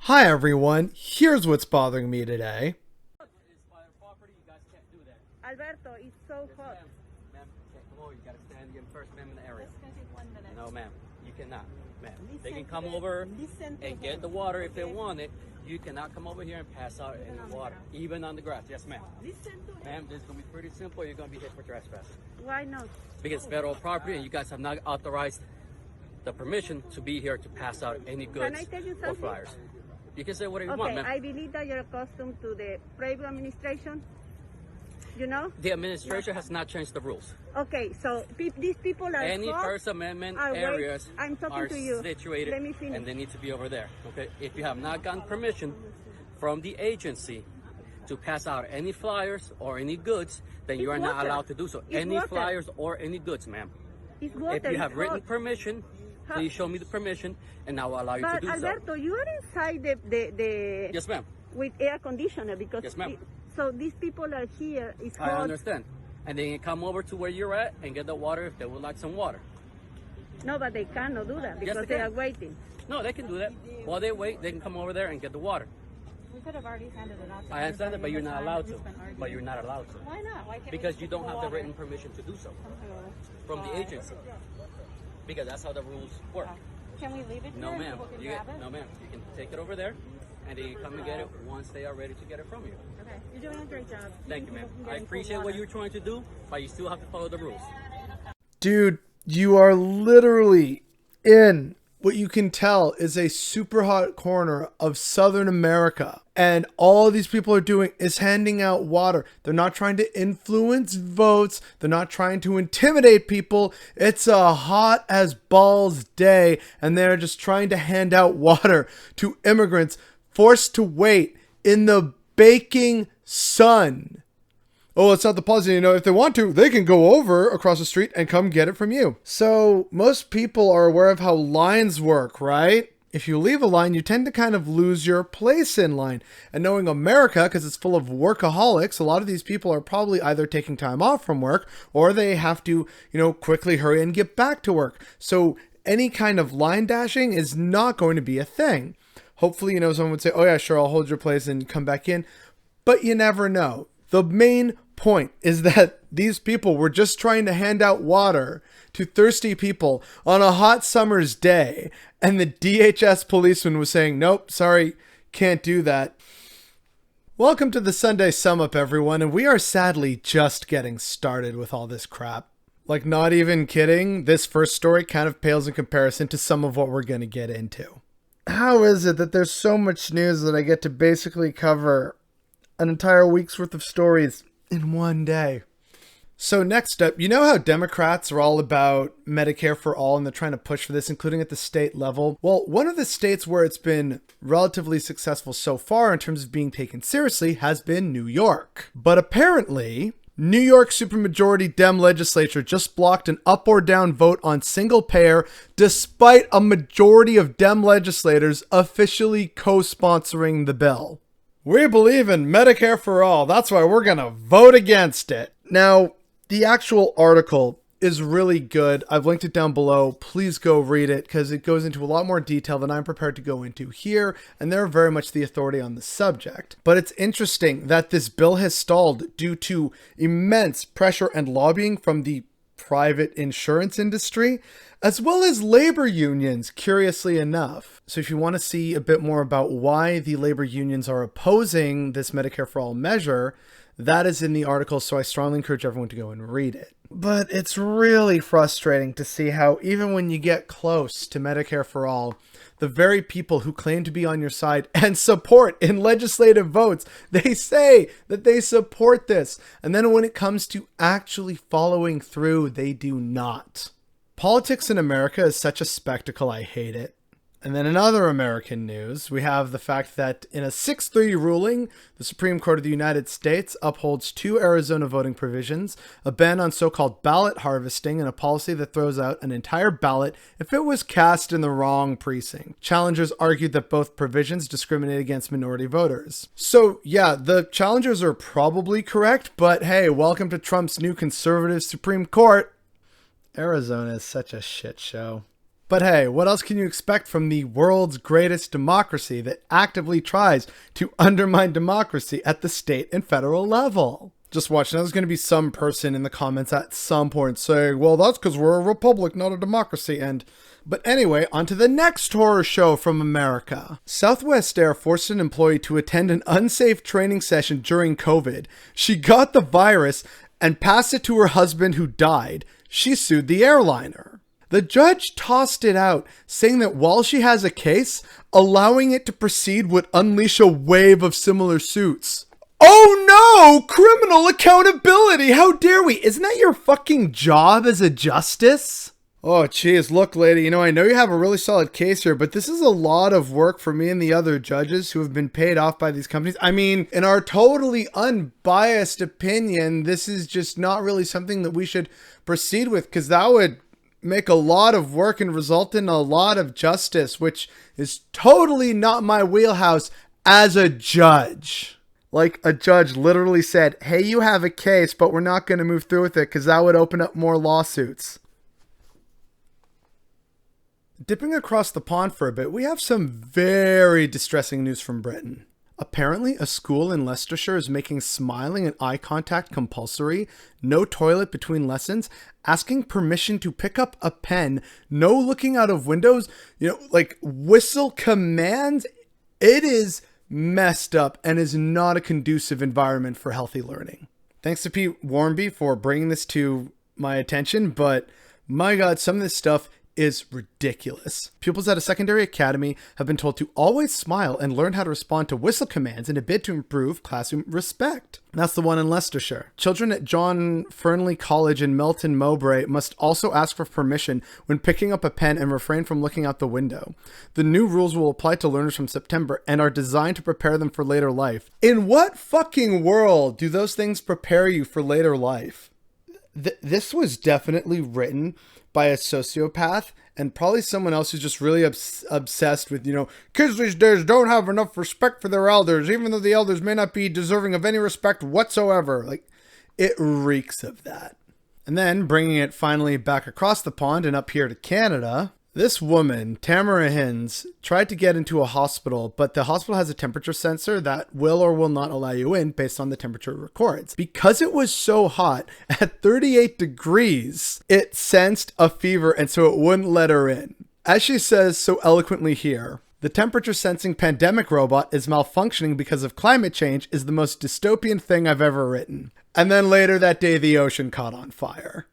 Hi everyone, here's what's bothering me today. Alberto, it's so hot. Ma'am, come over. You gotta stand in First Amendment area. It's gonna take 1 minute. No, ma'am, you cannot. Ma'am, they Listen can come to over listen to and get the water if they want it. You cannot come over here and pass out any water, even on the grass. Yes, ma'am. Listen to him. Ma'am, this is gonna be pretty simple. You're gonna be hit for trespass Why not? because federal property, and you guys have not authorized the permission to be here to pass out any goods I tell you or something? flyers. You can say whatever you Okay, want, ma'am. I believe that you're accustomed to the previous administration. You know? The administration has not changed the rules. Okay, so these people are Any hot, First Amendment are areas I'm talking are to you. situated, Let me finish. and they need to be over there. Okay, if you have not gotten permission from the agency to pass out any flyers or any goods, then you It's are not water. allowed to do so. It's Any water. flyers or any goods, ma'am. It's water, If you have it's written hot. permission, How- please show me the permission, and I will allow you to But do Alberto, you are inside the so. Yes, ma'am. with air conditioner because Yes, ma'am. So these people are here. It's I hot. understand. And they can come over to where you're at and get the water if they would like some water. No, but they cannot do that because they they are can. waiting. No, they can do that. While they wait, they can come over there and get the water. We could have already handed it out to I understand it, but everybody you're in the not time allowed that to. we've been arguing. But you're not allowed to. Why not? Why can't we Because just you get don't the have the water? written permission to do so from the agency. Because that's how the rules work. Can we leave it No, here? ma'am. People can You grab get, it? no, ma'am. You can take it over there, and they can come and get it once they are ready to get it from you. Okay. You're doing a great job. Thank you, ma'am. People can I get in cold appreciate what water. you're trying to do, but you still have to follow the rules. Dude, you are literally in what you can tell is a super hot corner of Southern America. And all these people are doing is handing out water. They're not trying to influence votes. They're not trying to intimidate people. It's a hot as balls day, and they're just trying to hand out water to immigrants forced to wait in the baking sun. Oh, it's not the policy. You know, if they want to, they can go over across the street and come get it from you. So most people are aware of how lines work, right? If you leave a line, you tend to kind of lose your place in line. And knowing America, because it's full of workaholics, a lot of these people are probably either taking time off from work or they have to, quickly hurry and get back to work. So any kind of line dashing is not going to be a thing. Hopefully, someone would say, oh yeah, sure, I'll hold your place and come back in. But you never know. The main point is that these people were just trying to hand out water to thirsty people on a hot summer's day. And the DHS policeman was saying, nope, sorry, can't do that. Welcome to the Sunday Sum Up, everyone. And we are sadly just getting started with all this crap. Like, not even kidding. This first story kind of pales in comparison to some of what we're going to get into. How is it that there's so much news that I get to basically cover an entire week's worth of stories in one day? So next up, you know how Democrats are all about Medicare for all and they're trying to push for this, including at the state level? Well, one of the states where it's been relatively successful so far in terms of being taken seriously has been New York. But apparently, New York supermajority Dem legislature just blocked an up or down vote on single payer despite a majority of Dem legislators officially co-sponsoring the bill. We believe in Medicare for all. That's why we're going to vote against it. Now, the actual article is really good. I've linked it down below. Please go read it because it goes into a lot more detail than I'm prepared to go into here. And they're very much the authority on the subject. But it's interesting that this bill has stalled due to immense pressure and lobbying from the private insurance industry, as well as labor unions, curiously enough. So if you want to see a bit more about why the labor unions are opposing this Medicare for All measure, that is in the article, so I strongly encourage everyone to go and read it. But it's really frustrating to see how even when you get close to Medicare for All, the very people who claim to be on your side and support in legislative votes, they say that they support this. And then when it comes to actually following through, they do not. Politics in America is such a spectacle, I hate it. And then in other American news, we have the fact that in a 6-3 ruling, the Supreme Court of the United States upholds 2 Arizona voting provisions, a ban on so-called ballot harvesting, and a policy that throws out an entire ballot if it was cast in the wrong precinct. Challengers argued that both provisions discriminate against minority voters. So yeah, the challengers are probably correct, but hey, welcome to Trump's new conservative Supreme Court. Arizona is such a shit show. But hey, what else can you expect from the world's greatest democracy that actively tries to undermine democracy at the state and federal level? Just watch. Now there's going to be some person in the comments at some point saying, well, that's because we're a republic, not a democracy. But anyway, on to the next horror show from America. Southwest Air forced an employee to attend an unsafe training session during COVID. She got the virus and passed it to her husband who died. She sued the airliner. The judge tossed it out, saying that while she has a case, allowing it to proceed would unleash a wave of similar suits. Oh no! Criminal accountability! How dare we? Isn't that your fucking job as a justice? Oh, geez, look, lady, I know you have a really solid case here, but this is a lot of work for me and the other judges who have been paid off by these companies. I mean, in our totally unbiased opinion, this is just not really something that we should proceed with, because that would make a lot of work and result in a lot of justice, which is totally not my wheelhouse as a judge. Like a judge literally said, hey, you have a case, but we're not going to move through with it because that would open up more lawsuits. Dipping across the pond for a bit, we have some very distressing news from Britain. Apparently, a school in Leicestershire is making smiling and eye contact compulsory, no toilet between lessons, asking permission to pick up a pen, no looking out of windows, like whistle commands. It is messed up and is not a conducive environment for healthy learning. Thanks to Pete Warmby for bringing this to my attention, but my God, some of this stuff is ridiculous. Pupils at a secondary academy have been told to always smile and learn how to respond to whistle commands in a bid to improve classroom respect. That's the one in Leicestershire. Children at John Fernley College in Melton Mowbray must also ask for permission when picking up a pen and refrain from looking out the window. The new rules will apply to learners from September and are designed to prepare them for later life. In what fucking world do those things prepare you for later life? This was definitely written by a sociopath and probably someone else who's just really obsessed with, kids these days don't have enough respect for their elders, even though the elders may not be deserving of any respect whatsoever. Like, it reeks of that. And then bringing it finally back across the pond and up here to Canada, this woman, Tamara Hins, tried to get into a hospital, but the hospital has a temperature sensor that will or will not allow you in based on the temperature it records. Because it was so hot, at 38 degrees, it sensed a fever and so it wouldn't let her in. As she says so eloquently here, the temperature sensing pandemic robot is malfunctioning because of climate change is the most dystopian thing I've ever written. And then later that day, the ocean caught on fire.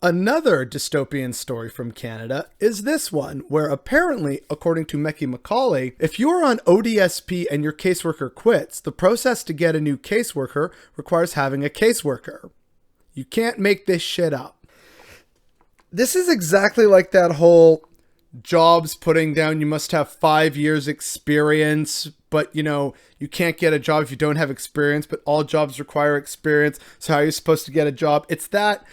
Another dystopian story from Canada is this one, where apparently, according to Mecky McCauley, if you're on ODSP and your caseworker quits, the process to get a new caseworker requires having a caseworker. You can't make this shit up. This is exactly like that whole jobs putting down you must have 5 years experience, but you can't get a job if you don't have experience, but all jobs require experience, so how are you supposed to get a job? It's that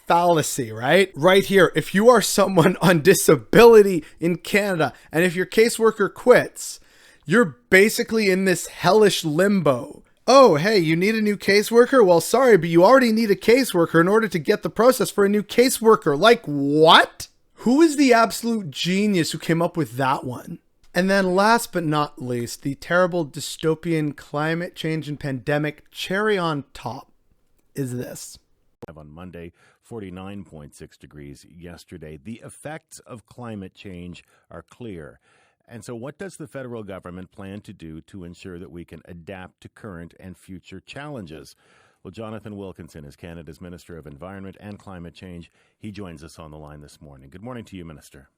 fallacy, right? Right here, if you are someone on disability in Canada and if your caseworker quits, you're basically in this hellish limbo. Oh, hey, you need a new caseworker? Well, sorry, but you already need a caseworker in order to get the process for a new caseworker. Like, what? Who is the absolute genius who came up with that one? And then last but not least, the terrible dystopian climate change and pandemic cherry on top is this. On Monday, 49.6 degrees yesterday. The effects of climate change are clear. And so what does the federal government plan to do to ensure that we can adapt to current and future challenges? Well, Jonathan Wilkinson is Canada's Minister of Environment and Climate Change. He joins us on the line this morning. Good morning to you, Minister.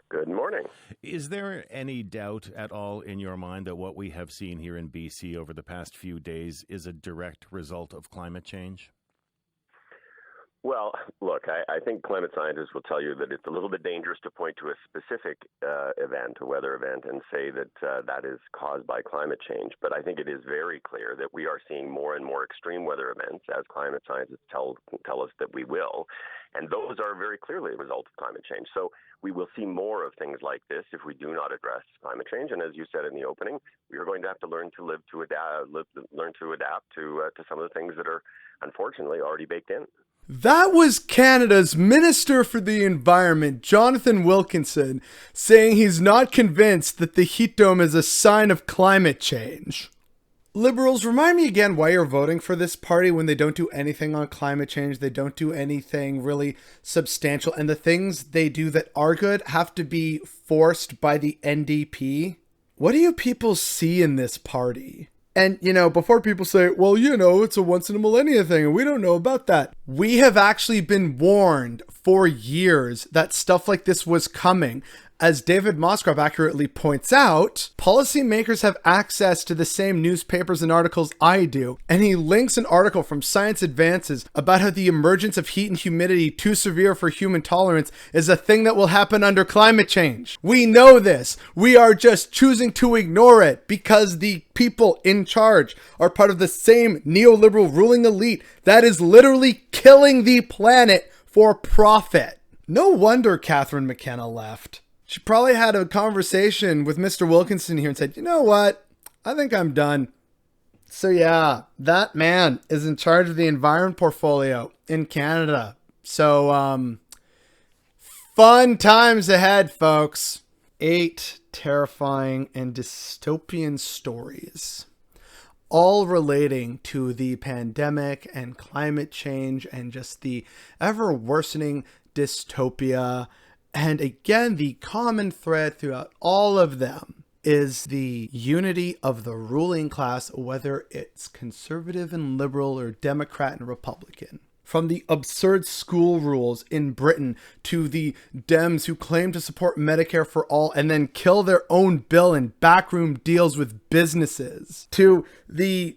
Good morning. Is there any doubt at all in your mind that what we have seen here in BC over the past few days is a direct result of climate change? Well, look, I think climate scientists will tell you that it's a little bit dangerous to point to a specific event, a weather event, and say that that is caused by climate change. But I think it is very clear that we are seeing more and more extreme weather events, as climate scientists tell us that we will. And those are very clearly a result of climate change. So we will see more of things like this if we do not address climate change. And as you said in the opening, we are going to have to learn to adapt to some of the things that are unfortunately already baked in. That was Canada's Minister for the Environment, Jonathan Wilkinson, saying he's not convinced that the heat dome is a sign of climate change. Liberals, remind me again why you're voting for this party when they don't do anything on climate change. They don't do anything really substantial. And the things they do that are good have to be forced by the NDP. What do you people see in this party? And, before people say, well, it's a once in a millennia thing and we don't know about that. We have actually been warned for years that stuff like this was coming. As David Mosgrove accurately points out, policymakers have access to the same newspapers and articles I do, and he links an article from Science Advances about how the emergence of heat and humidity too severe for human tolerance is a thing that will happen under climate change. We know this. We are just choosing to ignore it because the people in charge are part of the same neoliberal ruling elite that is literally killing the planet for profit. No wonder Catherine McKenna left. She probably had a conversation with Mr. Wilkinson here and said, you know what? I think I'm done. So yeah, that man is in charge of the environment portfolio in Canada. So, fun times ahead, folks. 8 terrifying and dystopian stories, all relating to the pandemic and climate change and just the ever worsening dystopia. And again, the common thread throughout all of them is the unity of the ruling class, whether it's conservative and liberal or Democrat and Republican. From the absurd school rules in Britain to the Dems who claim to support Medicare for all and then kill their own bill in backroom deals with businesses, to the,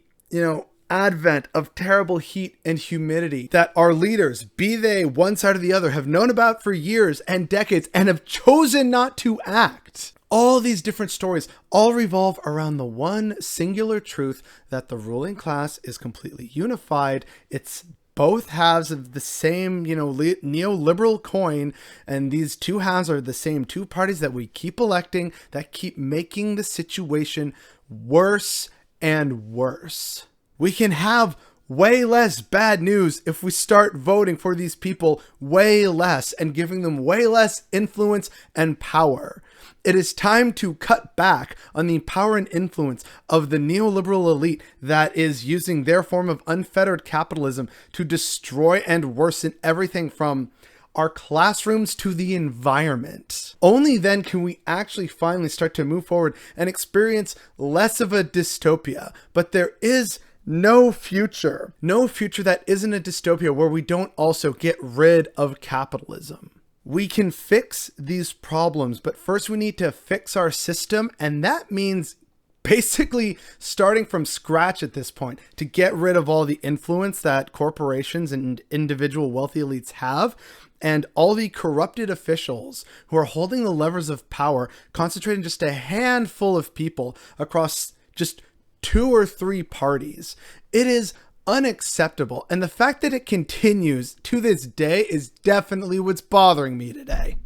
advent of terrible heat and humidity that our leaders, be they one side or the other, have known about for years and decades and have chosen not to act. All these different stories all revolve around the one singular truth that the ruling class is completely unified. It's both halves of the same, neoliberal coin, and these two halves are the same two parties that we keep electing that keep making the situation worse and worse. We can have way less bad news if we start voting for these people way less and giving them way less influence and power. It is time to cut back on the power and influence of the neoliberal elite that is using their form of unfettered capitalism to destroy and worsen everything from our classrooms to the environment. Only then can we actually finally start to move forward and experience less of a dystopia. But there is no future that isn't a dystopia where we don't also get rid of capitalism. We can fix these problems, but first we need to fix our system, and that means basically starting from scratch at this point to get rid of all the influence that corporations and individual wealthy elites have, and all the corrupted officials who are holding the levers of power, concentrating just a handful of people across just 2 or 3 parties. It is unacceptable, and the fact that it continues to this day is definitely what's bothering me today.